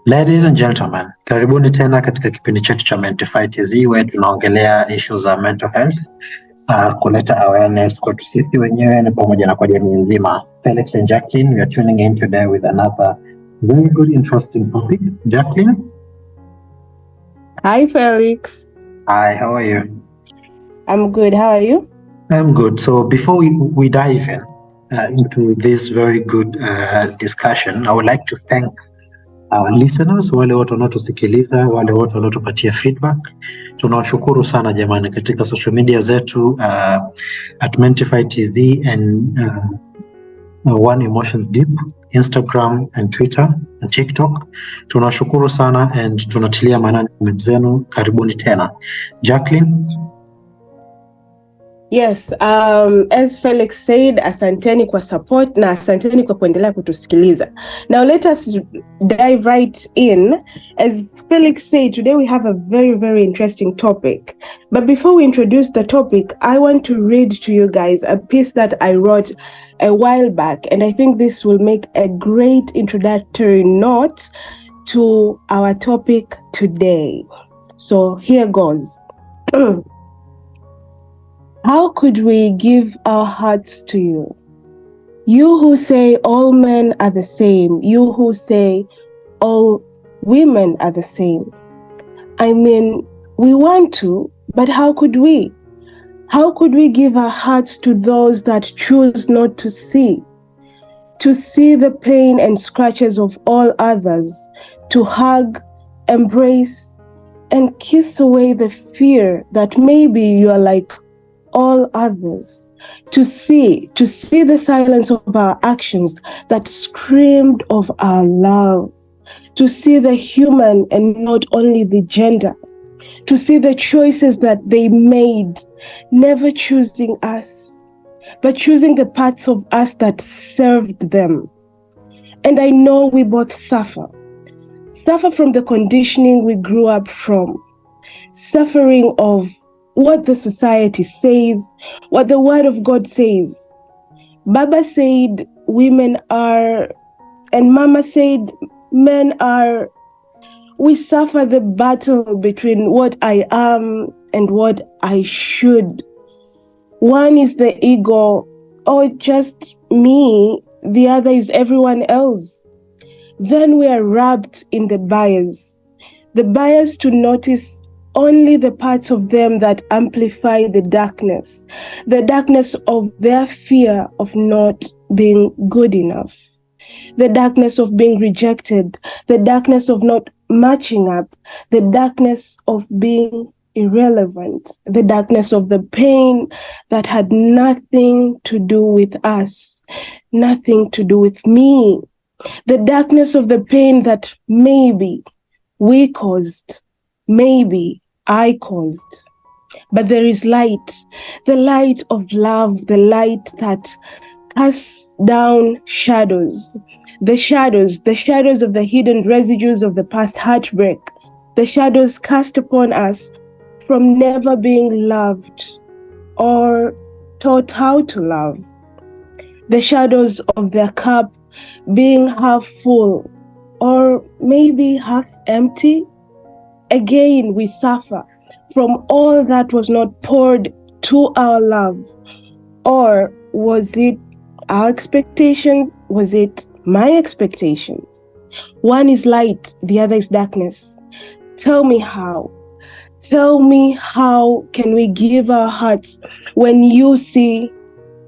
Ladies and gentlemen, karibuni tena katika kipindi chetu cha Deceit TZ, where tunaongelea issues za mental health, kuleta awareness kwetu sisi wenyewe na pamoja na kwa jamii nzima. Felix and Jacqueline, we are tuning in today with another very good interesting topic. Jacqueline? Hi Felix. Hi, how are you? I'm good, how are you? I'm good. So before we dive into this very good discussion, I would like to thank our listeners, wale wote wanaotusikiliza, wale wote wanaotupatia feedback. Tunawashukuru sana jamani, katika social media zetu at Deceit TZ and One Emotions Deep, Instagram and Twitter and TikTok. Tunawashukuru sana and tunatilia maanani comment zenu. Karibuni tena. Jacqueline? Yes, as Felix said, asanteni kwa support na asanteni kwa kuendelea kutusikiliza. Now let us dive right in. As Felix said, today we have a very, very interesting topic. But before we introduce the topic, I want to read to you guys a piece that I wrote a while back, and I think this will make a great introductory note to our topic today. So here goes. How could we give our hearts to you? You who say all men are the same, you who say all women are the same. I mean, we want to, but how could we? How could we give our hearts to those that choose not to see the pain and scratches of all others, to hug, embrace, and kiss away the fear that maybe you are like all others, to see the silence of our actions that screamed of our love, to see the human and not only the gender, to see the choices that they made, never choosing us, but choosing the parts of us that served them. And I know we both suffer from the conditioning we grew up from, suffering of what the society says, what the word of God says. Baba said women are, and Mama said men are. We suffer the battle between what I am and what I should. One is the ego, or just me, the other is everyone else. Then we are wrapped in the bias to notice only the parts of them that amplify the darkness of their fear of not being good enough, the darkness of being rejected, the darkness of not matching up, the darkness of being irrelevant, the darkness of the pain that had nothing to do with us, nothing to do with me, the darkness of the pain that maybe we caused, maybe I caused. But there is light, the light of love, the light that casts down shadows, the shadows of the hidden residues of the past heartbreak, the shadows cast upon us from never being loved or taught how to love, the shadows of their cup being half full or maybe half empty. Again, we suffer from all that was not poured to our love. Or was it our expectations? Was it my expectations? One is light, the other is darkness. Tell me how. Tell me how can we give our hearts when you see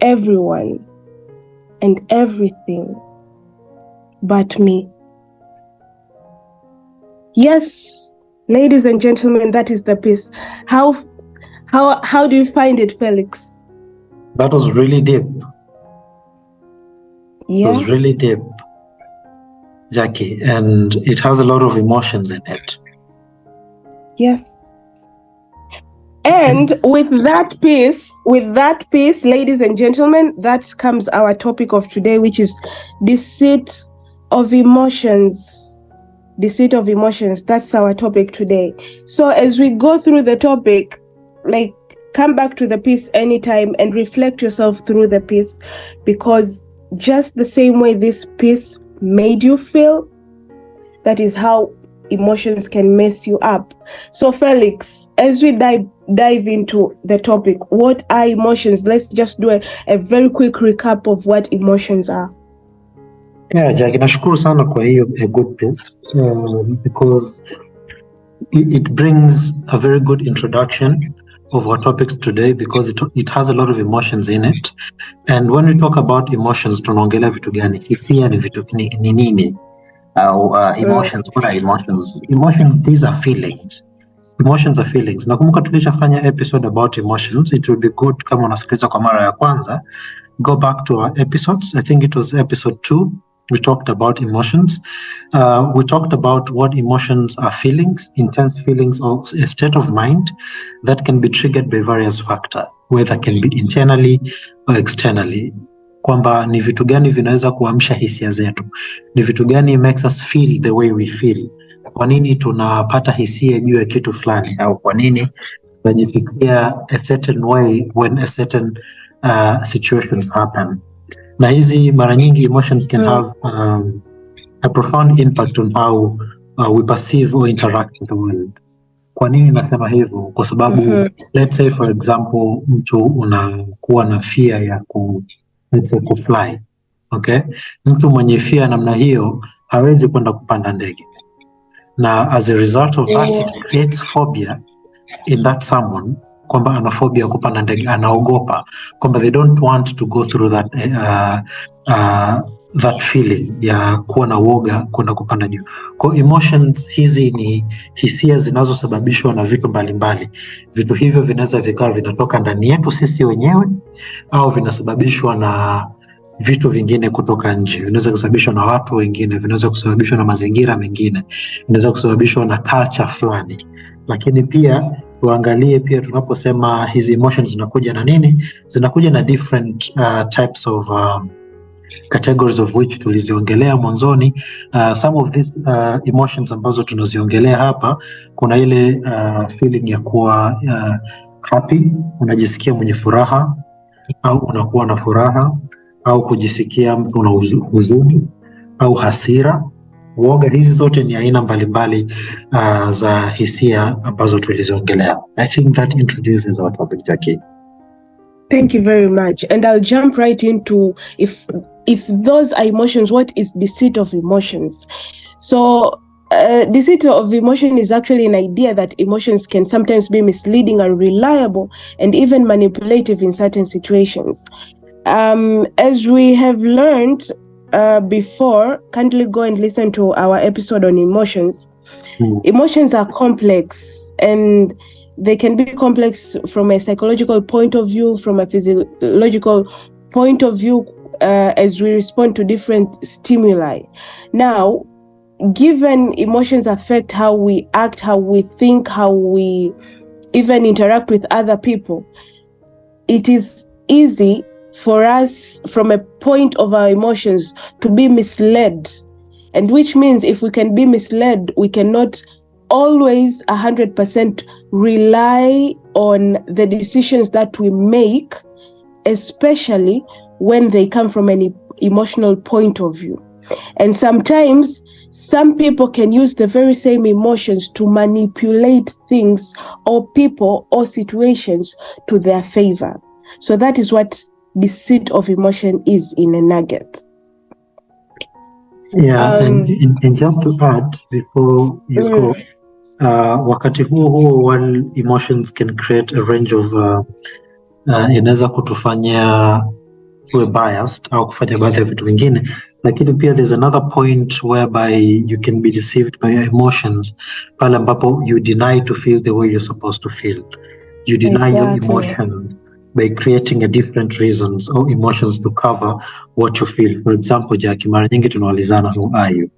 everyone and everything but me? Yes, ladies and gentlemen, that is the piece. How do you find it, Felix? That was really deep. Yeah. It was really deep, Jackie, and it has a lot of emotions in it. Yes. And with that piece, ladies and gentlemen, that comes our topic of today, which is deceit of emotions. Deceit of emotions. That's our topic today. So as we go through the topic, like, come back to the piece anytime and reflect yourself through the piece, because just the same way this piece made you feel, that is how emotions can mess you up. So Felix, as we dive into the topic, what are emotions? Let's just do a very quick recap of what emotions are. Yeah, Jackie, nashukuru sana kwa hiyo a good piece because it brings a very good introduction of our topic today because it has a lot of emotions in it. And when we talk about emotions, tunaongelea vitu gani? Hisia ni vitu ni nini? Emotions, what are emotions? Emotions, these are feelings. Emotions are feelings. Nakumbuka tulishafanya episode about emotions. It would be good kama unasikiliza kwa mara ya kwanza, go back to our episodes. I think it was episode 2. We talked about emotions. We talked about what emotions are feelings, intense feelings, or a state of mind that can be triggered by various factors, whether can be internally or externally. Kwamba ni vitu gani vinaweza kuamsha hisia zetu, ni vitu gani makes us feel the way we feel. Kwa nini tunapata hisia juu ya kitu fulani, au kwa nini tunajifikia a certain way when a certain situations happen. Na hizi mara nyingi emotions can have a profound impact on how we perceive or interact with the world. Kwa nini nasema hivyo? Kwa sababu let's say for example mtu unakuwa na fear ya kufly. Okay? Mtu mwenye fear namna hiyo hawezi kwenda kupanda ndege. Na as a result of that it creates phobia in that someone, kwamba ana phobia ya kupanda ndege, anaogopa kwamba they don't want to go through that feeling ya kuwa na woga kwenda kupanda juu. Kwa emotions hizi ni hisia zinazosababishwa na vitu mbalimbali. Vitu hivyo vinaweza vikawa vinatoka ndani yetu sisi wenyewe au vinasababishwa na vitu vingine kutoka nje. Vinaweza kusababishwa na watu wengine, vinaweza kusababishwa na mazingira mengine, vinaweza kusababishwa na culture fulani. Lakini pia tuangalie pia tunaposema hizi emotions zinakuja na nini? Zinakuja na different types of categories of which tuliziongelea mwanzoni. Some of these emotions ambazo tunaziongelea hapa, kuna ile feeling ya kuwa happy, unajisikia mwenye furaha au unakuwa na furaha, au kujisikia mtu una huzuni au hasira, uoga. Hizi zote ni aina mbalimbali za hisia ambazo tuliziongelea. I think that introduces our topic, Jackie. Thank you very much. And I'll jump right into if those are emotions, what is deceit of emotions? So deceit of emotion is actually an idea that emotions can sometimes be misleading, unreliable, and even manipulative in certain situations. As we have learned before, kindly go and listen to our episode on emotions. Emotions are complex, and they can be complex from a psychological point of view, from a physiological point of view, as we respond to different stimuli. Now, given emotions affect how we act, how we think, how we even interact with other people, it is easy for us from a point of our emotions to be misled. And which means if we can be misled, we cannot always 100% rely on the decisions that we make, especially when they come from an emotional point of view. And sometimes some people can use the very same emotions to manipulate things or people or situations to their favor. So that is what deceit of emotion is in a nugget. Yeah, and just to add before you go, wakati huo while emotions can create a range of inaweza kutufanya tuwe biased au kufanya baadhi ya vitu vingine, lakini pia there's another point whereby you can be deceived by your emotions, pale ambapo you deny to feel the way you're supposed to feel. You deny your emotions by creating a different reasons or emotions to cover what you feel. For example, Jackie, mara nyingi tunaulizana, who are you?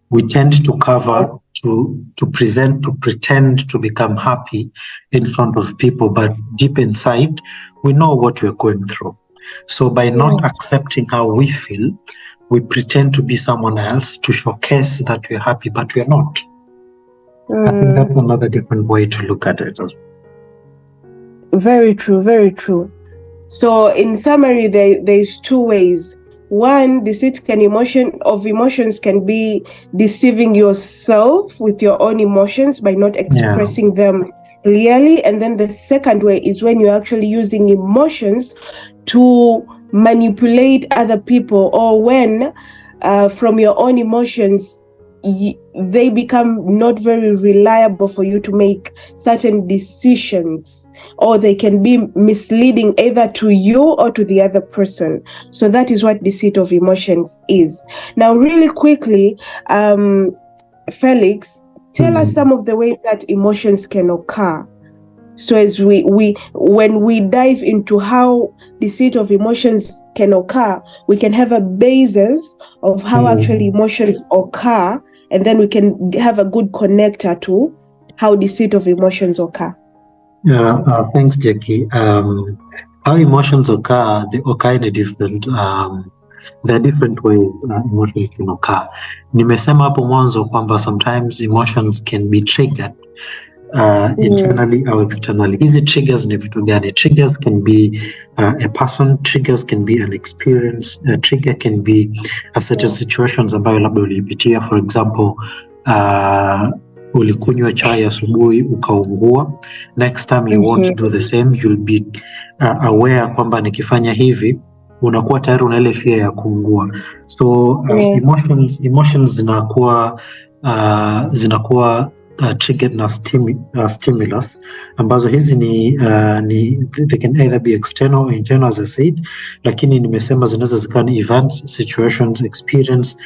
We tend to cover, to pretend to become happy in front of people, but deep inside, we know what we're going through. So by not accepting how we feel, we pretend to be someone else to showcase that we're happy, but we're not. I think that's another different way to look at it as well. Very true, very true. So in summary, there's two ways. One, deceit emotions can be deceiving yourself with your own emotions by not expressing them clearly. And then the second way is when you're actually using emotions to manipulate other people, or when from your own emotions they become not very reliable for you to make certain decisions, or they can be misleading either to you or to the other person. So that is what deceit of emotions is. Now, really quickly, Felix, tell us some of the ways that emotions can occur. So as when we dive into how deceit of emotions can occur, we can have a basis of how actually emotions occur, and then we can have a good connector to how deceit of emotions occur. Thanks, Jackie. How emotions occur, they occur in a different there are different ways emotions can occur. Nimesema hapo mwanzo kwamba sometimes emotions can be triggered internally or externally. Hizi triggers ni vitu gani? Triggers can be a person, triggers can be an experience, a trigger can be a certain situations ambayo labda ulipitia. For example, ulikunywa chai asubuhi ukaungua. Next time you want to do the same, you'll be aware kwamba nikifanya hivi unakuwa tayari una ile fear ya kuungua. So emotions zinakuwa triggered na stimulus ambazo hizi ni they can either be external or internal, as I said, lakini nimesema zinaweza zikawa ni events, situations, experience,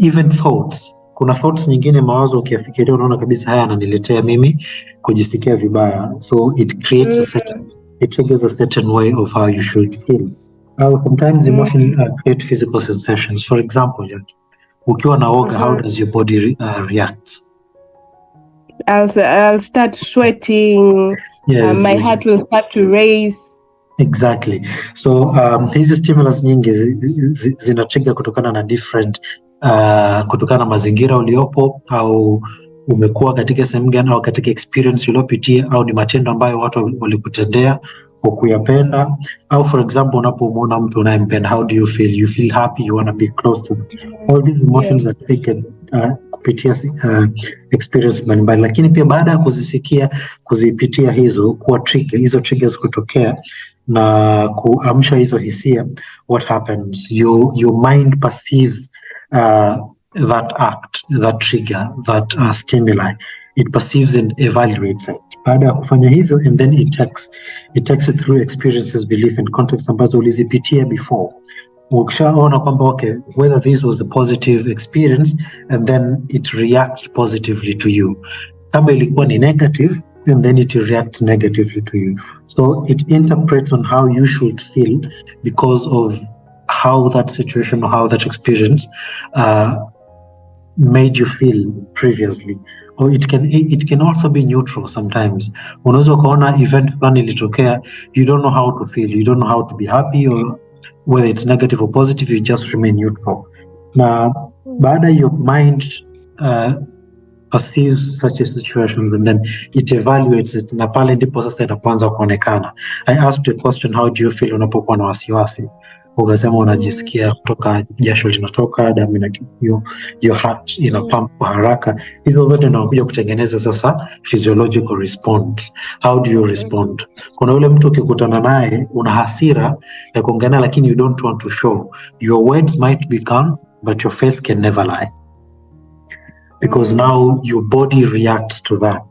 even thoughts. Kuna thoughts nyingine, mawazo ukiyafikiria unaona kabisa haya yananiletea mimi kujisikia vibaya, so it creates it triggers a certain way of how you should feel. Sometimes emotion create physical sensations. For example, Jackie, ukiwa na woga, how does your body react? I'll start sweating. Yes, my heart will start to race. Exactly. So hizi stimulus nyingi zinatrigger kutokana na different kutokana na mazingira uliopo, au umekuwa katika sehemu gani, au katika experience uliopitia, au ni matendo ambayo watu walikutendea ukuyapenda, au for example unapomwona mtu unayempenda, how do you feel? You feel happy, you want to be close to them. All these emotions are triggered kupitia experience mbalimbali, lakini pia baada ya kuzipitia hizo kuwa hizo triggers kutokea na kuamsha hizo hisia, what happens? Your mind perceives that act, that trigger, that stimuli. It perceives and evaluates it. Baada ya kufanya hivyo, and then it takes it through experiences, belief and context ambazo ulizipitia before. Ukishaona kwamba okay, whether this was a positive experience, and then it reacts positively to you. Kama ilikuwa ni negative, and then it reacts negatively to you. So it interprets on how you should feel because of how that situation or how that experience made you feel previously. Or it can also be neutral sometimes. Unaweza ukaona event fulani ilitokea, you don't know how to feel, you don't know how to be happy, or whether it's negative or positive, you just remain neutral. Na baada your mind perceives such a situation, and then it evaluates it, na pale ndipo sasa inapoanza kuonekana. I asked a question, how do you feel unapokuwa na wasiwasi? Ukasema unajisikia kutoka jasho linatoka, damu na your heart ina pump kwa haraka. Hizo zote ndio kutengeneza sasa physiological response. How do you respond? Kuna yule mtu ukikutana naye una hasira ya kuongea, lakini you don't want to show. Your words might be calm, but your face can never lie. Because now your body reacts to that.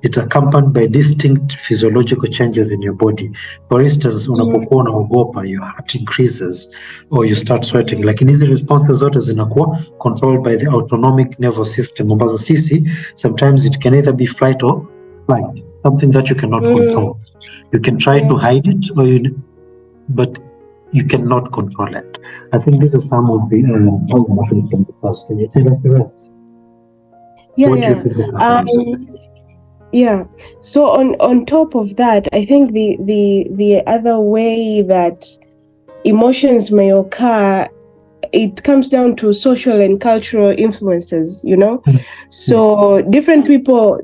It's accompanied by distinct physiological changes in your body. For instance, unapokuwa unaogopa, your heart increases or you start sweating. Lakini hizi responses zote zinakuwa controlled by the autonomic nervous system, ambazo sisi sometimes it can either be flight or flight, something that you cannot control. You can try to hide it, but you cannot control it. I think these are some of the emotions from the past. Can you tell us the rest? So on top of that, I think the other way that emotions may occur, it comes down to social and cultural influences, you know. So different people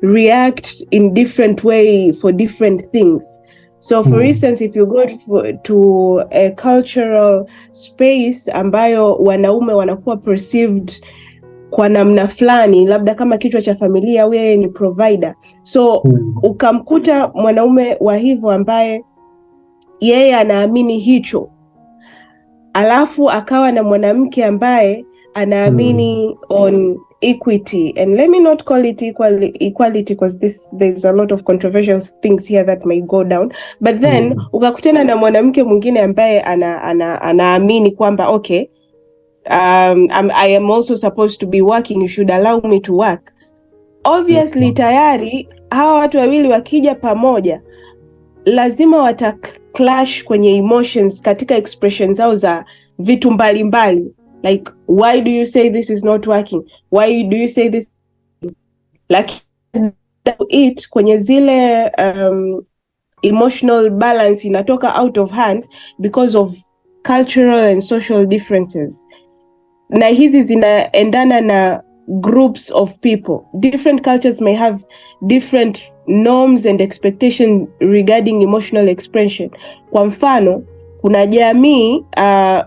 react in different way for different things. So for instance, if you go to a cultural space ambayo wanaume wanakuwa perceived kwa namna fulani, labda kama kichwa cha familia au yeye ni provider, so ukamkuta mwanaume wa hivyo ambaye yeye anaamini hicho, alafu akawa na mwanamke ambaye anaamini on equity, and let me not call it equality because there's a lot of controversial things here that may go down, but then ukakutana na mwanamke mwingine ambaye anaamini kwamba okay, I am also supposed to be working, you should allow me to work. Obviously tayari hawa watu wawili wakija pamoja lazima wata clash kwenye emotions katika expressions zao za vitu mbalimbali, like why do you say this is not working, why do you say this, like it kwenye zile emotional balance inatoka out of hand because of cultural and social differences, na hizi zinaendana na groups of people. Different cultures may have different norms and expectations regarding emotional expression. Kwa mfano, kuna jamii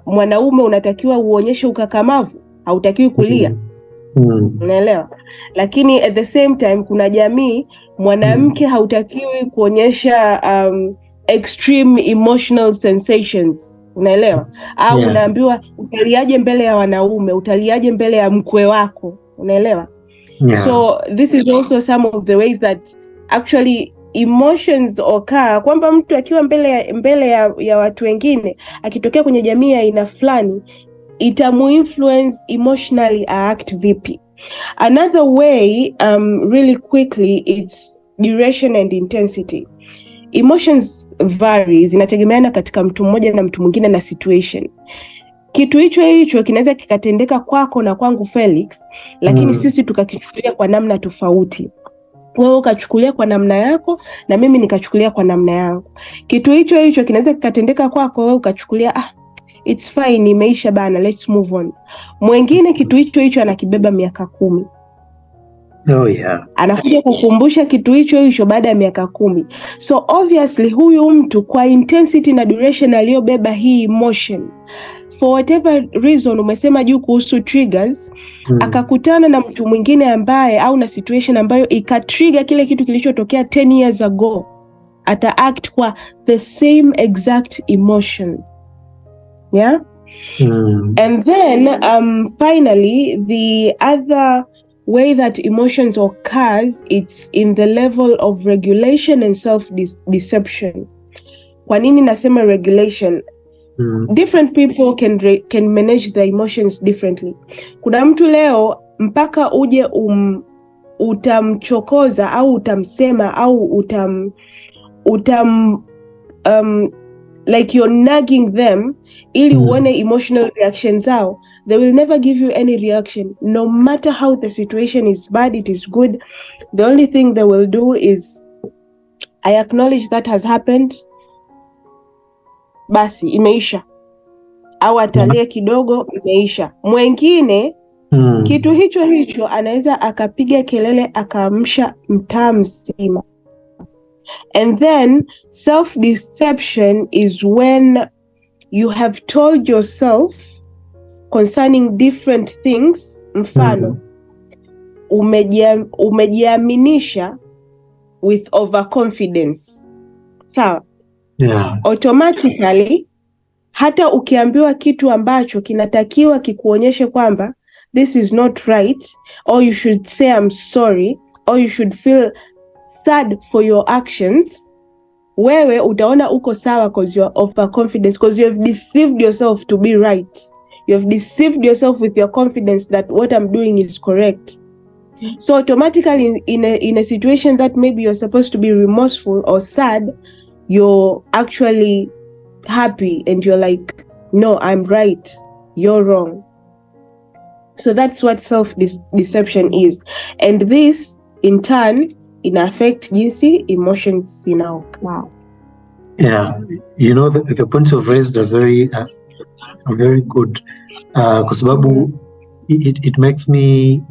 mwanaume unatakiwa uonyeshe ukakamavu, hautakiwi kulia. Unaelewa? Lakini at the same time kuna jamii mwanamke hautakiwi kuonyesha extreme emotional sensations. Unaelewa? Au unaambiwa utaliaje mbele ya wanaume, utaliaje mbele ya mkwe wako. Unaelewa? So this is also some of the ways that actually emotions occur, kwamba mtu akiwa mbele ya watu wengine, akitokea kwenye jamii ya aina fulani, itamuinfluence emotionally act vipi. Another way, really quickly, it's duration and intensity. Emotions vary, zinategemeana katika mtu mmoja na mtu mwingine na situation. Kitu hicho kinaweza kikatendeka kwako na kwangu Felix, lakini sisi tukakichukulia kwa namna tofauti. Wewe ukachukulia kwa namna yako na mimi nikachukulia kwa namna yangu. Kitu hicho kinaweza kikatendeka kwako, wewe ukachukulia it's fine, imeisha bana, let's move on. Mwingine kitu hicho anakibeba miaka 10. Oh yeah. Anakuja kukumbusha kitu hicho baada ya miaka 10. So obviously huyu mtu kwa intensity na duration aliyobeba hii emotion, for whatever reason, umesema juu kuhusu triggers, akakutana na mtu mwingine ambaye au na situation ambayo ikatrigger kile kitu kilichotokea 10 years ago, ata act kwa the same exact emotion. Yeah? And then finally, the other way that emotions occurs, it's in the level of regulation and self-deception. Kwa nini nasema regulation? Different people can manage their emotions differently. Kuna mtu leo mpaka uje utamchokoza au utamsema au like you're nagging them ili uone emotional reactions zao, they will never give you any reaction, no matter how the situation is bad, it is good. The only thing they will do is, I acknowledge that has happened, basi imeisha, au atalie kidogo, imeisha. Mwengine kitu hicho anaweza akapiga kelele akaamsha mtaa mzima. And then self-deception is when you have told yourself concerning different things. Mfano, umejiaminisha with overconfidence. Sawa? Yeah. Automatically, hata ukiambiwa kitu ambacho kinatakiwa kikuonyeshe kwamba this is not right, or you should say I'm sorry, or you should feel sad for your actions, wewe utaona uko sawa because you are overconfident, because you have deceived yourself to be right. You have deceived yourself with your confidence that what I'm doing is correct. So automatically in a situation that maybe you're supposed to be remorseful or sad, you're actually happy and you're like, no, I'm right, you're wrong. So that's what self-deception is. And this in turn affect jinsi emotions zinaokaa. Yeah, you know, the points you've raised are very good, kwa sababu it makes me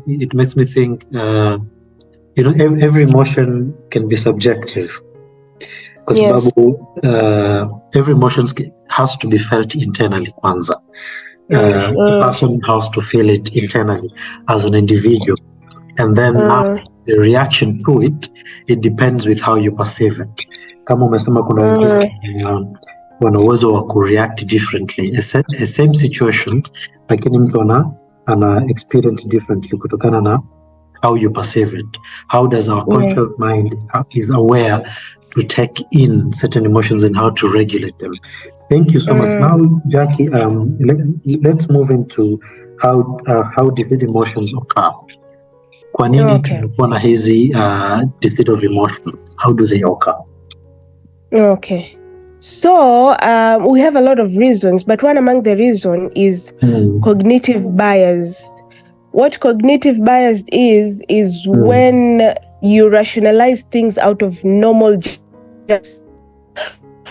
think, you know, every emotion can be subjective. kwa sababu every emotion has to be felt internally kwanza. The person has to feel it internally as an individual, and then the reaction to it depends with how you perceive it. Kama umesema kuna wengine wana uwezo wa kureact differently a same situation, lakini mtu ana experience differently kutokana na how you perceive it. How does our conscious mind is aware to take in certain emotions and how to regulate them? Thank you so much. Now, Jackie, let's move into how deceit emotions occur. Kwa nini tunakuwa na hizi deceit of emotions? How do they occur? Okay. So we have a lot of reasons, but one among the reason is cognitive bias. What cognitive bias is when you rationalize things out of normal.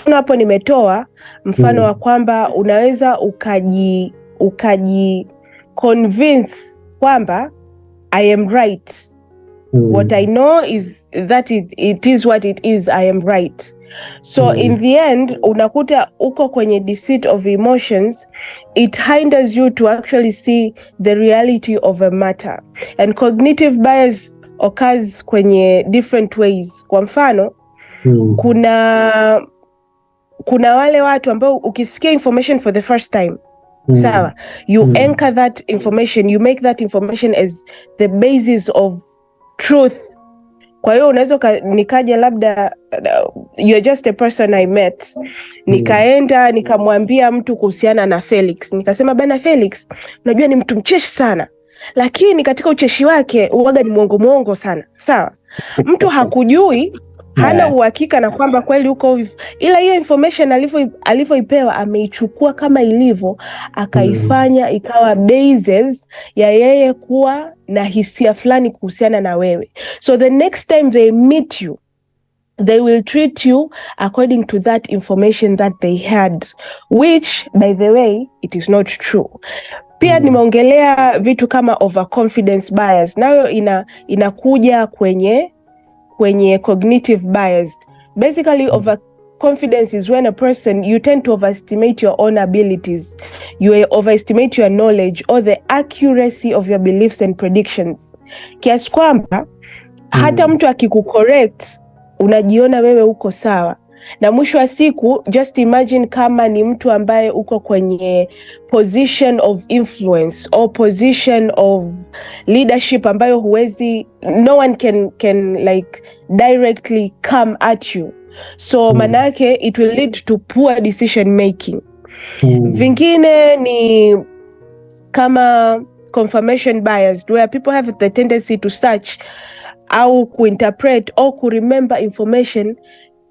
Hapo nimetoa mfano wa kwamba unaweza ukaji convince kwamba I am right. What I know is that it is what it is, I am right. So in the end, unakuta uko kwenye deceit of emotions, it hinders you to actually see the reality of a matter. And cognitive bias occurs kwenye different ways. Kwa mfano, kuna wale watu ambao ukisikia information for the first time, sawa, you anchor that information, you make that information as the basis of truth. Kwa hiyo unaweza nikaja labda you're just a person I met, nikaenda nikamwambia mtu kuhusiana na Felix, nikasema bana Felix, unajua ni mtu mcheshi sana, lakini katika ucheshi wake uwaga ni mwongo sana, sawa. Mtu hakujui, hana uhakika na kwamba kweli uko hivyo, ila hiyo information alivyoipewa ameichukua kama ilivyo, akaifanya ikawa basis ya yeye kuwa na hisia fulani kuhusiana na wewe. So the next time they meet you, they will treat you according to that information that they had, which by the way it is not true. Pia nimeongelea vitu kama overconfidence bias, nayo inakuja kwenye cognitive bias. Basically, overconfidence is when a person, you tend to overestimate your own abilities, you overestimate your knowledge or the accuracy of your beliefs and predictions, kiasi kwamba hata mtu akikucorrect unajiona wewe uko sawa, na mwisho wa siku just imagine kama ni mtu ambaye uko kwenye position of influence or position of leadership ambayo huwezi, no one can like directly come at you, so manake it will lead to poor decision making. Vingine ni kama confirmation bias, where people have the tendency to search au kuinterpret or kuremember information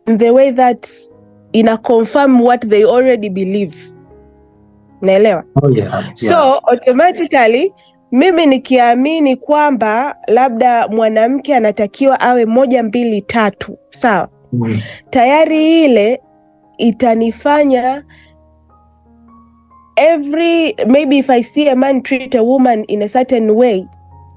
in the way that ina confirm what they already believe. Naelewa? So automatically mimi nikiamini kwamba labda mwanamke anatakiwa awe 1, 2, 3, sawa, tayari ile itanifanya maybe if I see a man treat a woman in a certain way,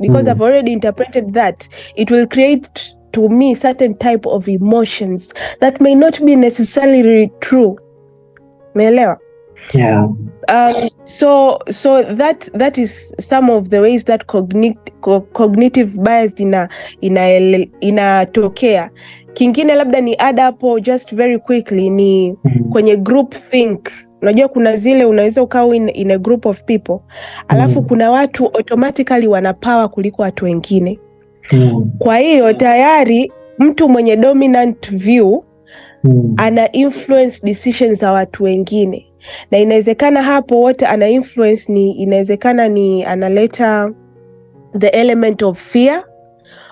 because I've already interpreted that, it will create to me certain type of emotions that may not be necessarily true. Meelewa? Yeah. So that is some of the ways that cognitive bias inatokea. Kingine labda ni add hapo just very quickly ni kwenye group think. Unajua kuna zile unaweza ukawa in a group of people, alafu kuna watu automatically wana power kuliko watu wengine. Kwa hiyo tayari mtu mwenye dominant view ana influence decisions za watu wengine, na inawezekana hapo wote ana influence inawezekana ni analeta the element of fear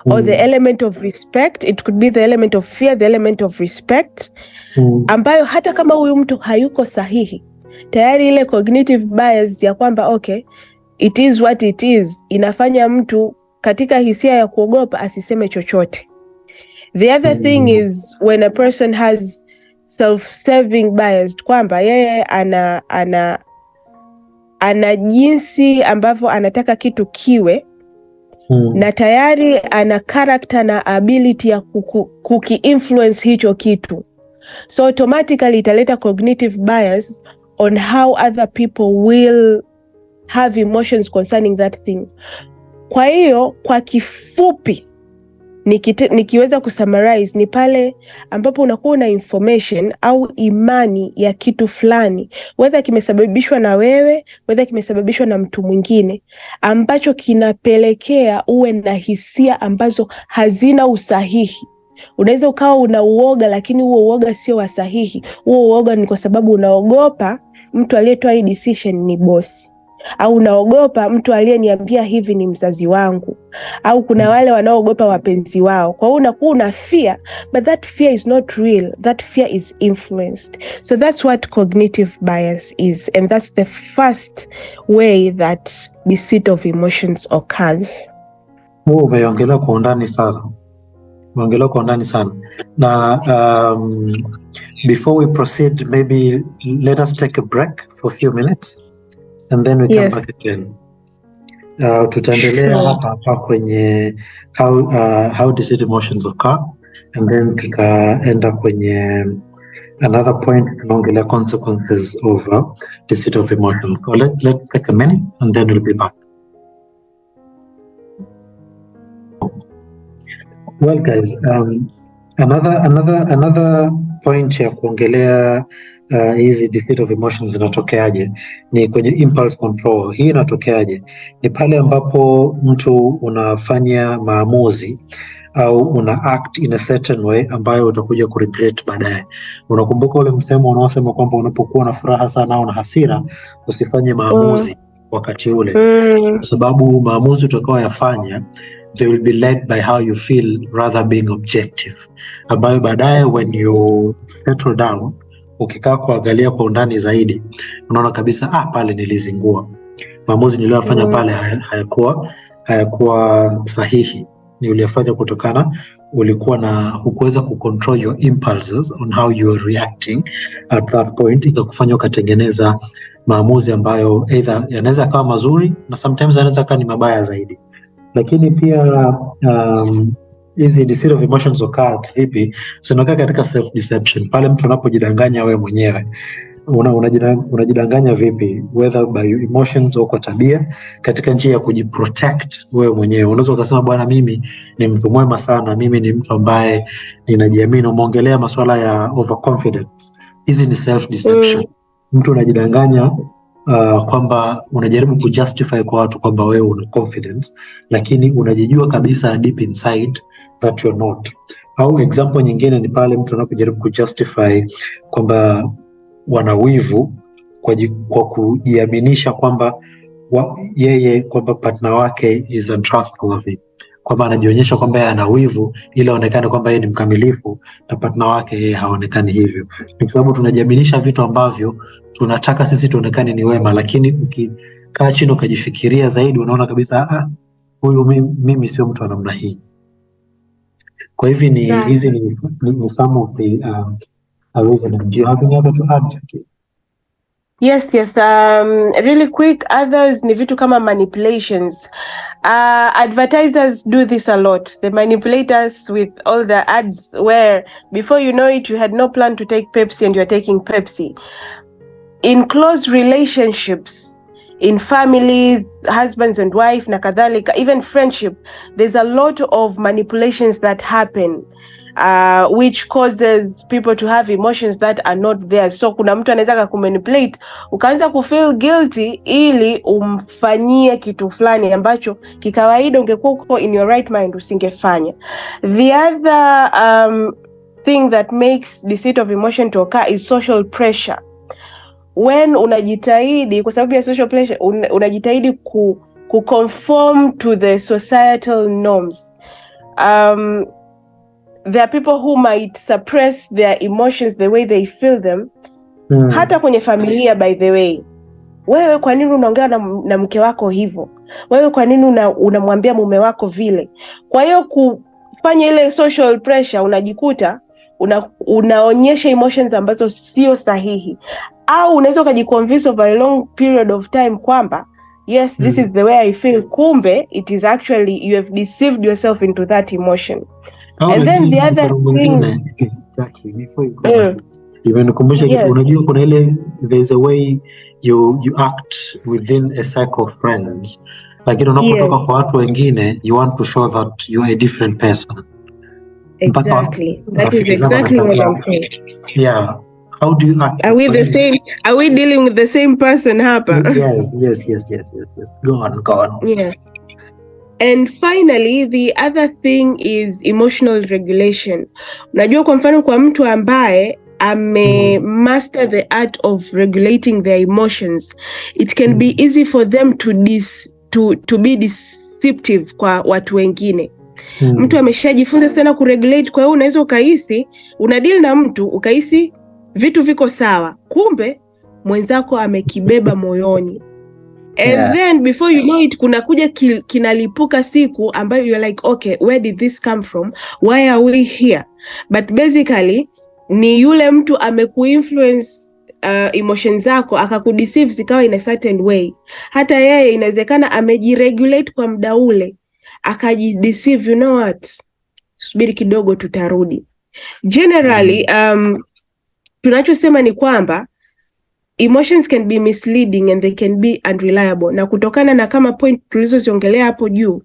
or the element of respect. It could be the element of fear, the element of respect, ambayo hata kama huyu mtu hayuko sahihi, tayari ile cognitive bias ya kwamba okay, it is what it is, inafanya mtu katika hisia ya kuogopa asiseme chochote. The other thing is when a person has self-serving bias, kwamba yeye ana jinsi ambavyo anataka kitu kiwe, na tayari ana character na ability ya kuki-influence hicho kitu. so automatically italeta cognitive bias on how other people will have emotions concerning that thing. Kwa hiyo kwa kifupi nikiweza kusummarize ni pale ambapo unakuwa una information au imani ya kitu fulani, whether kimesababishwa na wewe, whether kimesababishwa na mtu mwingine, ambacho kinapelekea uwe na hisia ambazo hazina usahihi. Unaweza ukawa una uoga, lakini huo uoga sio wa sahihi. Huo uoga ni kwa sababu unaogopa mtu aliyetoa hii decision ni bosi, au unaogopa mtu aliyeniambia hivi ni mzazi wangu, au kuna wale wanaogopa wapenzi wao. Kwa hiyo unakuwa una fear, but that fear is not real. That fear is influenced. So that's what cognitive bias is, and that's the first way that deceit of emotions occurs. Umeongelea kwa undani sana. Na before we proceed, maybe let us take a break for a few minutes and then we come back again. Tutaendelea hapa kwenye how deceit emotions occur, and then tutaenda kwenye another point, tunaongelea consequences of deceit of emotions. So let's take a minute and then we'll be back. Well guys, another point ya kuongelea hizi deceit of emotions zinatokeaje ni kwenye impulse control. Hii inatokeaje ni pale ambapo mtu unafanya maamuzi au una act in a certain way ambayo utakuja kuregret baadaye. Unakumbuka ule msemo unaosema kwamba unapokuwa na furaha sana au na hasira usifanye maamuzi wakati ule, kwa sababu maamuzi utakayoyafanya they will be led by how you feel rather being objective, ambayo baadaye when you settle down, ukikaa kuangalia kwa undani zaidi, unaona kabisa pale nilizingua, maamuzi niliyofanya pale hayakuwa sahihi, ni uliyofanya kutokana hukuweza kucontrol your impulses on how you are reacting at that point, ikakufanya ukatengeneza maamuzi ambayo either yanaweza kawa mazuri na sometimes yanaweza kawa ni mabaya zaidi. Lakini pia hizi deceit of emotions occur vipi? Zinakaa katika self deception, pale mtu anapojidanganya wewe mwenyewe. Unajidanganya vipi? Whether by your emotions au kwa tabia, katika njia ya kujiprotect wewe mwenyewe. Unaweza ukasema bwana, mimi ni mtu mwema sana, mimi ni mtu ambaye ninajiamini. Umeongelea masuala ya overconfidence. Hizi ni self deception. Mtu unajidanganya kwamba unajaribu kujustify kwa watu kwamba wewe una confidence, lakini unajijua kabisa deep inside that you're not. Au example nyingine ni pale mtu anapojaribu kujustify kwamba wana wivu kwa kujiaminisha kwamba yeye kwamba partner wake is untrustworthy, kwamba anajionyesha kwamba yeye ana wivu ili aonekane kwamba yeye ni mkamilifu na partner wake yeye haonekani hivyo. Ni kwa sababu tunajiaminisha vitu ambavyo tunataka sisi tuonekane ni wema, lakini ukikaa chini ukajifikiria zaidi unaona kabisa huyu mimi sio mtu wa namna hii. Kwa hivyo hizi ni some of the reasons. Do you have any other to add? Yes. Really quick, others ni vitu kama manipulations. Advertisers do this a lot. They manipulate us with all the ads where before you know it, you had no plan to take Pepsi and you're taking Pepsi. In close relationships, in families, husbands and wife na kadhalika, even friendship, there's a lot of manipulations that happen, which causes people to have emotions that are not there. So kuna mtu anaweza kumanipulate ukaanza kufeel guilty ili umfanyie kitu fulani ambacho kikawaida ungekuwa uko in your right mind usingefanya. The other thing that makes deceit of emotion to occur is social pressure. When unajitahidi kwa sababu ya social pressure, unajitahidi conform to the societal norms. There are people who might suppress their emotions the way they feel them. Hata kwenye familia, by the way. Wewe kwa nini unaongea na mke wako hivyo? Wewe kwa nini unamwambia mume wako vile? Kwa hiyo kufanya ile social pressure, unajikuta unaonyesha emotions ambazo sio sahihi. Au unaweza ukajiconvince over a long period of time kwamba yes, this is the way I feel, kumbe it is actually you have deceived yourself into that emotion. And then the other thing, exactly. Before you go, imenikumbusha Yes. unajua kuna ile there's a way you act within a circle of friends, lakini unapotoka Yes. kwa watu wengine you want to show that you are a different person. Exactly. That is Rafiki zako exactly what wanashangaa, I'm saying. yeah, how do you act? Are we the same? Are we dealing with the same person hapa? Yes. Go on. Yes. And finally, the other thing is emotional regulation. Unajua kwa mfano kwa mtu ambaye master the art of regulating their emotions, it can be easy for them to be deceptive kwa watu wengine. Mtu ameshajifunza sana kuregulate, kwa hiyo unaweza ukahisi unadeal na mtu ukahisi vitu viko sawa, kumbe mwenzako amekibeba moyoni. And then before you know it, kunakuja kinalipuka siku ambayo you're like, okay, where did this come from? Why are we here? But basically ni yule mtu amekuinfluence emotions zako, akakudeceive zikawa in a certain way. Hata yeye inawezekana amejiregulate kwa muda ule, akajideceive, you know what, subiri kidogo tutarudi. Generally tunachosema ni kwamba emotions can be misleading and they can be unreliable, na kutokana na kama point tulizoziongelea hapo juu,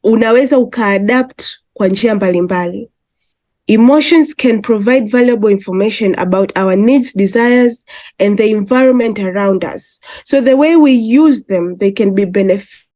unaweza ukaadapt kwa njia mbalimbali. Emotions can provide valuable information about our needs, desires, and the environment around us. So the way we use them, they can be beneficial